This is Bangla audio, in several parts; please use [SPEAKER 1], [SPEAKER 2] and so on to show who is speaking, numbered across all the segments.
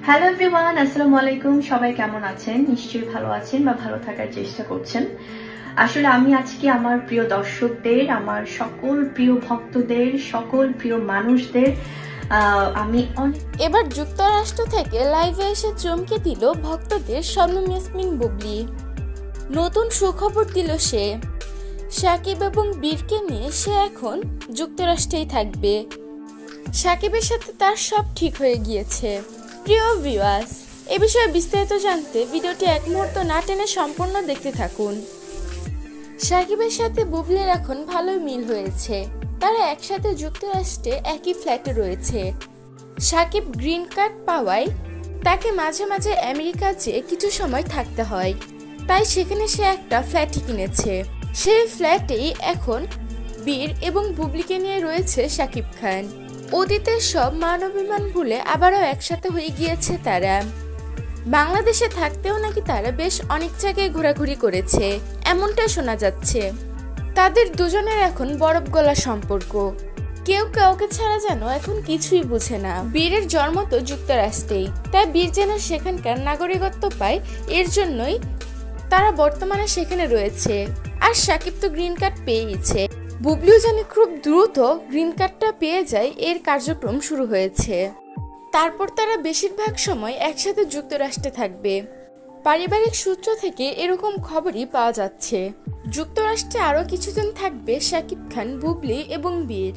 [SPEAKER 1] হ্যালো এভরিওয়ান, আসসালামু আলাইকুম। সবাই কেমন আছেন? নিশ্চয়ই ভালো আছেন বা ভালো থাকার চেষ্টা করছেন। আসলে আমি আজকে আমার প্রিয় দর্শকদের, আমার সকল প্রিয় ভক্তদের, সকল প্রিয় মানুষদের আমি
[SPEAKER 2] এবার যুক্তরাষ্ট্র থেকে লাইভে এসে চমকে দিল ভক্তদের শবনম ইয়াসমিন বুবলি। নতুন সুখবর দিল সে। সাকিব এবং বীরকে নিয়ে সে এখন যুক্তরাষ্ট্রেই থাকবে। সাকিবের সাথে তার সব ঠিক হয়ে গিয়েছে। প্রিয় ভিউয়ার্স, এ বিষয়ে বিস্তারিত জানতে ভিডিওটি এক মুহূর্ত না টেনে সম্পূর্ণ দেখতে থাকুন। সাকিবের সাথে বুবলির এখন ভালোই মিল হয়েছে। তারা একসাথে যুক্তরাষ্ট্রে একই ফ্ল্যাটে রয়েছে। সাকিব গ্রিন কার্ড পাওয়ায় তাকে মাঝে মাঝে আমেরিকা যেয়ে কিছু সময় থাকতে হয়, তাই সেখানে সে একটা ফ্ল্যাটই কিনেছে। সেই ফ্ল্যাটেই এখন বীর এবং বুবলিকে নিয়ে রয়েছে সাকিব খান। অতীতের সব মান অভিমান ভুলে আবারও একসাথে হয়ে গিয়েছে তারা। বাংলাদেশে থাকতেও নাকি তারা বেশ অনেক জায়গায় ঘোরাঘুরি করেছে, এমনটা শোনা যাচ্ছে। তাদের দুজনের এখন বরফ গলা সম্পর্ক। কেউ কাউকে ছাড়া যেন এখন কিছুই বুঝে না। বীরের জন্ম তো যুক্তরাষ্ট্রেই, তাই বীর যেন সেখানকার নাগরিকত্ব পায়, এর জন্যই তারা বর্তমানে সেখানে রয়েছে। আর সাকিব তো গ্রিন কার্ড পেয়েছে। বুবলিও জানি খুব দ্রুত গ্রিন কার্ডটা পেয়ে যায়, এর কার্যক্রম শুরু হয়েছে। তারপর তারা বেশিরভাগ সময় একসাথে যুক্তরাষ্ট্রে থাকবে। পারিবারিক সূত্র থেকে এরকম খবরই পাওয়া যাচ্ছে। যুক্তরাষ্ট্রে আরও কিছুদিন থাকবে সাকিব খান, বুবলি এবং বীর।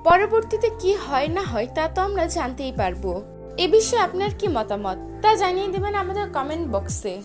[SPEAKER 2] পরবর্তীতে কি হয় না হয় তা তো আমরা জানতেই পারবো। এ বিষয়ে আপনার কি মতামত তা জানিয়ে দেবেন আমাদের কমেন্ট বক্সে।